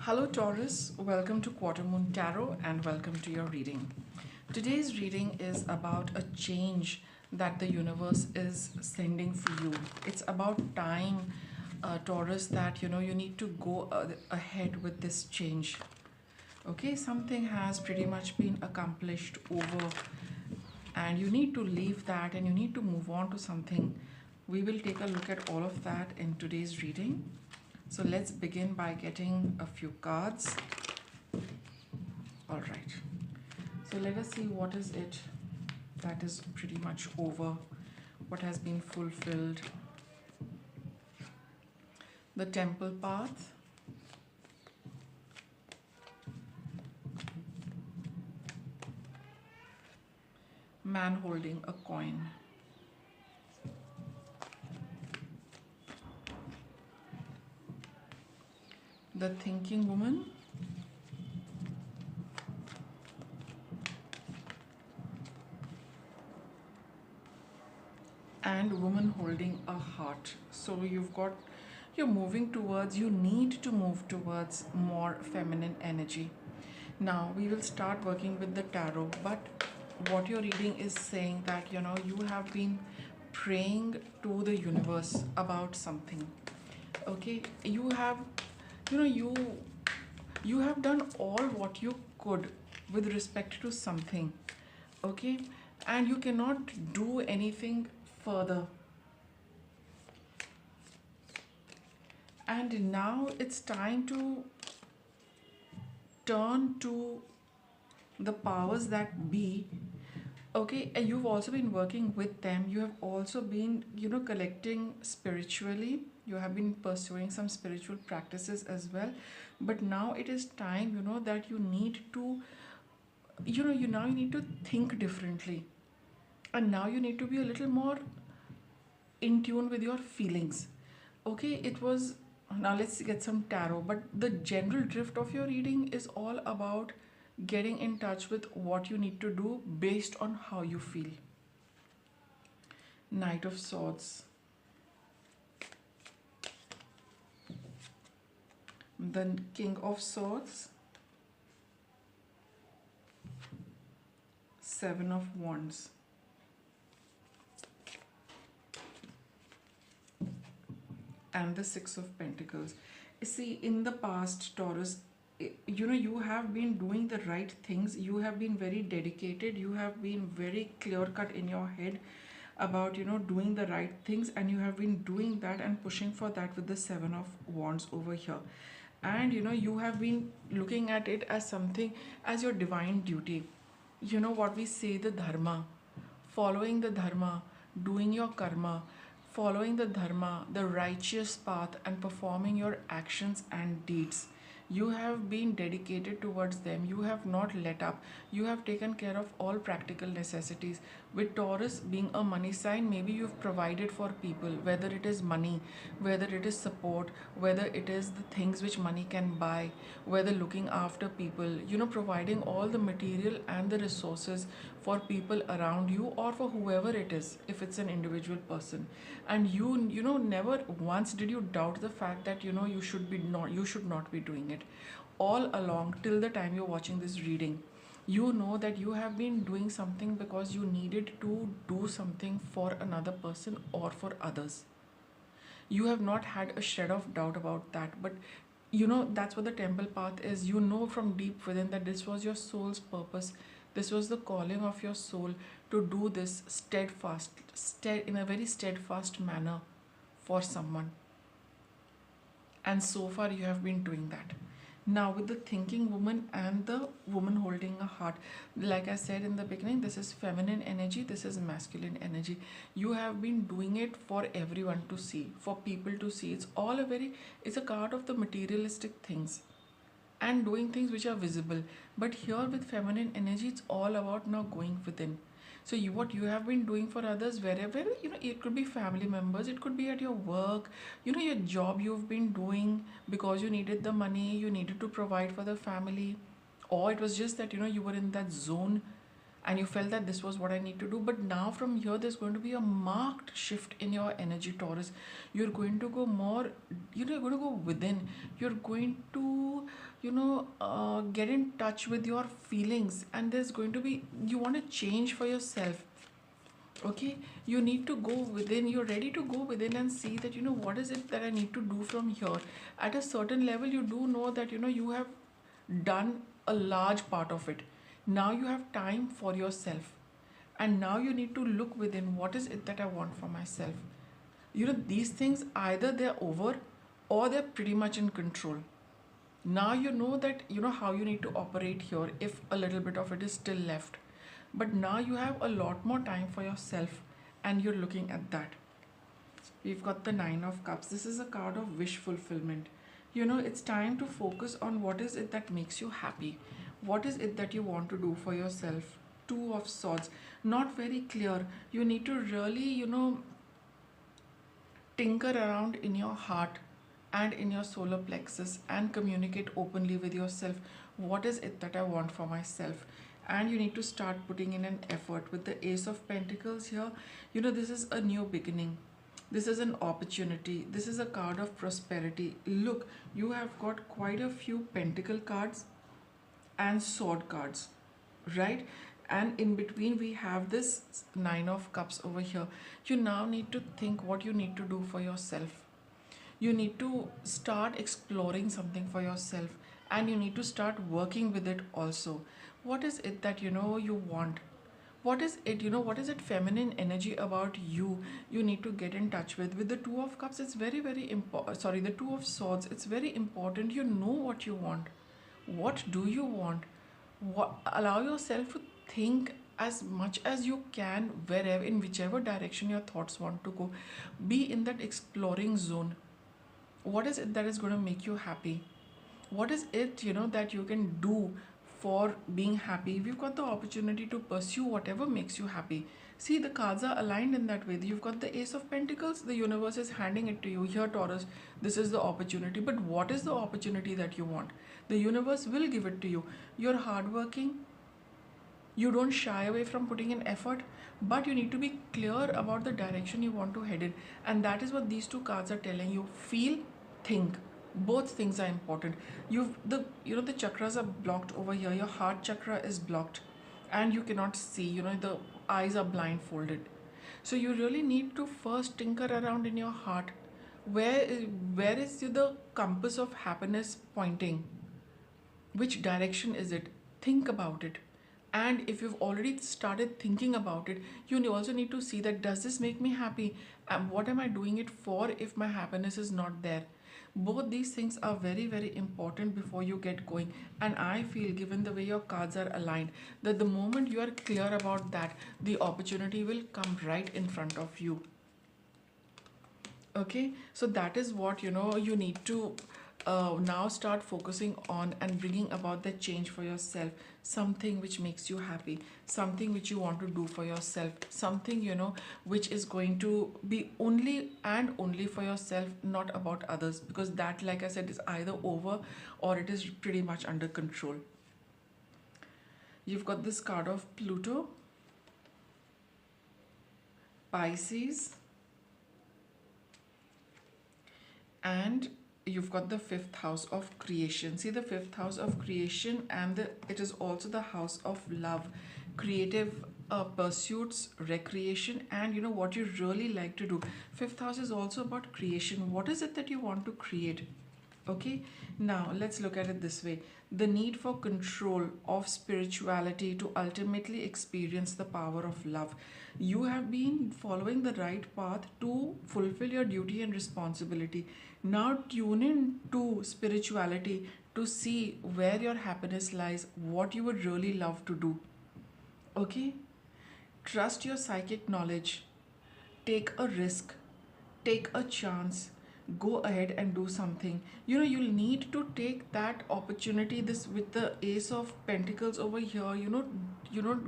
Hello Taurus, welcome to Quarter Moon Tarot and welcome to your reading. Today's reading is about a change that the universe is sending for you. It's about time, Taurus, that you need to go ahead with this change. Okay, something has pretty much been accomplished over, and you need to leave that and you need to move on to something. We will take a look at all of that in today's reading. So let's begin by getting a few cards. All right. So let us see what is it that is pretty much over, what has been fulfilled. The Temple Path. Man holding a coin. The Thinking Woman. And Woman holding a heart. So you're moving towards, you need to move towards more feminine energy. Now we will start working with the tarot, but what your reading is saying that you have been praying to the universe about something. Okay, you have you know you have done all what you could with respect to something. Okay, and you cannot do anything further, and now it's time to turn to the powers that be. Okay, and you've also been working with them. You have also been collecting spiritually. You have been pursuing some spiritual practices as well, but now it is time that you need to you need to think differently, and now you need to be a little more in tune with your feelings. Okay, it was, now let's get some tarot, but the general drift of your reading is all about getting in touch with what you need to do based on how you feel. Knight of Swords. The King of Swords. Seven of Wands. And the Six of Pentacles. See, in the past, Taurus, you have been doing the right things. You have been very dedicated. You have been very clear cut in your head about doing the right things, and you have been doing that and pushing for that with the Seven of Wands over here. And you have been looking at it as something, as your divine duty. What we say, the dharma, following the dharma, doing your karma, following the dharma, the righteous path, and performing your actions and deeds. You have been dedicated towards them. You have not let up. You have taken care of all practical necessities. With Taurus being a money sign, maybe you've provided for people, whether it is money, whether it is support, whether it is the things which money can buy, whether looking after people, providing all the material and the resources for people around you, or for whoever it is, if it's an individual person. And never once did you doubt the fact that you should not be doing it. All along, till the time you're watching this reading, you know that you have been doing something because you needed to do something for another person or for others. You have not had a shred of doubt about that. But that's what the temple path is. From deep within that this was your soul's purpose. This was the calling of your soul to do this in a very steadfast manner for someone. And so far you have been doing that. Now with the Thinking Woman and the Woman holding a heart, like I said in the beginning, this is feminine energy, this is masculine energy. You have been doing it for everyone to see, for people to see. It's a card of the materialistic things and doing things which are visible. But here with feminine energy, it's all about now going within. So what you have been doing for others, wherever, it could be family members, it could be at your work, your job you've been doing because you needed the money, you needed to provide for the family, or it was just that you were in that zone and you felt that this was what I need to do. But now from here, there's going to be a marked shift in your energy, Taurus. You're going to go more, you're going to go within. You're going to, get in touch with your feelings, and there's going to be, you want to change for yourself. Okay, you need to go within, you're ready to go within and see that, what is it that I need to do from here. At a certain level, you do know that, you have done a large part of it. Now you have time for yourself, and now you need to look within, what is it that I want for myself. These things, either they're over or they're pretty much in control. Now you know that, how you need to operate here, if a little bit of it is still left. But now you have a lot more time for yourself, and you're looking at that. We've got the Nine of Cups. This is a card of wish fulfillment. It's time to focus on what is it that makes you happy. What is it that you want to do for yourself? Two of Swords. Not very clear. You need to really, tinker around in your heart and in your solar plexus and communicate openly with yourself. What is it that I want for myself? And you need to start putting in an effort. With the Ace of Pentacles here, this is a new beginning. This is an opportunity. This is a card of prosperity. Look, you have got quite a few pentacle cards and sword cards, right? And in between we have this Nine of Cups over here. You now need to think what you need to do for yourself. You need to start exploring something for yourself, and you need to start working with it also. What is it that you want? What is it, what is it feminine energy about you need to get in touch with the Two of Cups? It's very, very important. Sorry, the Two of Swords. It's very important. You know what you want. What do you want? Allow yourself to think as much as you can, wherever, in whichever direction your thoughts want to go. Be in that exploring zone. What is it that is going to make you happy? What is it, that you can do for being happy? We've got the opportunity to pursue whatever makes you happy. See, the cards are aligned in that way. You've got the Ace of Pentacles. The universe is handing it to you. Here, Taurus, this is the opportunity. But what is the opportunity that you want? The universe will give it to you. You're hardworking. You don't shy away from putting in effort, but you need to be clear about the direction you want to head in. And that is what these two cards are telling you. Feel, think. Both things are important. The chakras are blocked over here. Your heart chakra is blocked, and you cannot see. The eyes are blindfolded. So you really need to first tinker around in your heart. Where is the compass of happiness pointing? Which direction is it? Think about it. And if you've already started thinking about it, you also need to see that, does this make me happy? And what am I doing it for if my happiness is not there? Both these things are very, very important before you get going. And I feel, given the way your cards are aligned, that the moment you are clear about that, the opportunity will come right in front of you. Okay, so that is what you need to now start focusing on, and bringing about that change for yourself. Something which makes you happy, something which you want to do for yourself, something which is going to be only and only for yourself, not about others, because that, like I said, is either over or it is pretty much under control. You've got this card of Pluto, Pisces, and you've got the fifth house of creation. See, the fifth house of creation, and it is also the house of love, creative pursuits, recreation, and what you really like to do. Fifth house is also about creation. What is it that you want to create? Okay, now let's look at it this way. The need for control of spirituality to ultimately experience the power of love. You have been following the right path to fulfill your duty and responsibility. Now tune in to spirituality to see where your happiness lies, what you would really love to do. Okay? Trust your psychic knowledge. Take a risk. Take a chance. Go ahead and do something. You'll need to take that opportunity. This, with the Ace of Pentacles over here,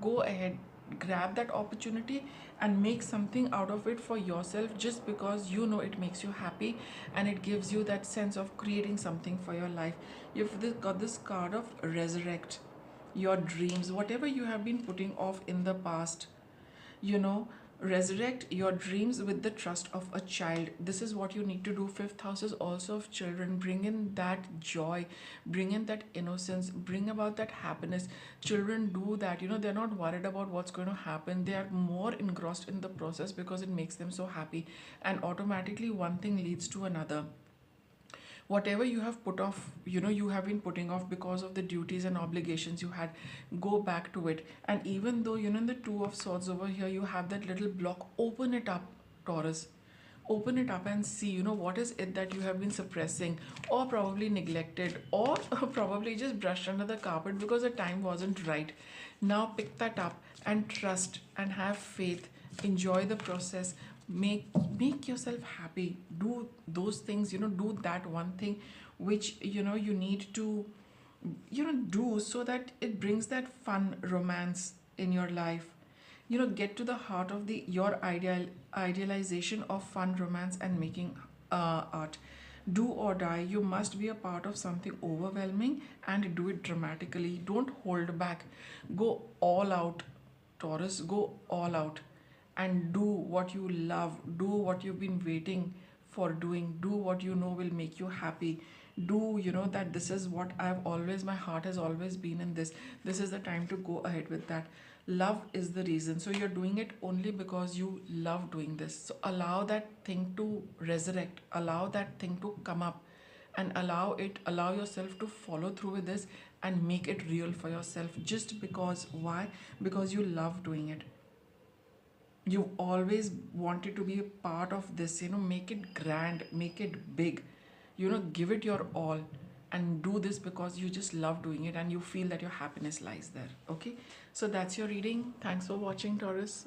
go ahead, grab that opportunity and make something out of it for yourself, just because it makes you happy and it gives you that sense of creating something for your life. You've got this card of Resurrect. your dreams, whatever you have been putting off in the past, you know, resurrect your dreams with the trust of a child. This is what you need to do. Fifth house is also of children. Bring in that joy, bring in that innocence, bring about that happiness. Children do that, you know, they're not worried about what's going to happen. They are more engrossed in the process because it makes them so happy, and automatically one thing leads to another. Whatever you have put off, you know, you have been putting off because of the duties and obligations you had, go back to it. And even though, you know, in the two of swords over here you have that little block, open it up, Taurus. Open it up and see, you know, what is it that you have been suppressing, or probably neglected, or probably just brushed under the carpet because the time wasn't right. Now pick that up and trust and have faith. Enjoy the process. Make yourself happy. Do those things, you know, do that one thing which, you know, you need to, you know, do, so that it brings that fun romance in your life. You know, get to the heart of the your idealization of fun romance and making art. Do or die, you must be a part of something overwhelming, and do it dramatically. Don't hold back. Go all out, Taurus. Go all out and do what you love. Do what you've been waiting for doing. Do what you know will make you happy. Do, you know, that this is what I've always, my heart has always been in this. This is the time to go ahead with that. Love is the reason. So you're doing it only because you love doing this. So allow that thing to resurrect. Allow that thing to come up, and allow yourself to follow through with this and make it real for yourself. Just because, why? Because you love doing it. You've always wanted to be a part of this, you know. Make it grand, make it big, you know, give it your all, and do this because you just love doing it and you feel that your happiness lies there. Okay, so that's your reading. Thanks for watching, Taurus.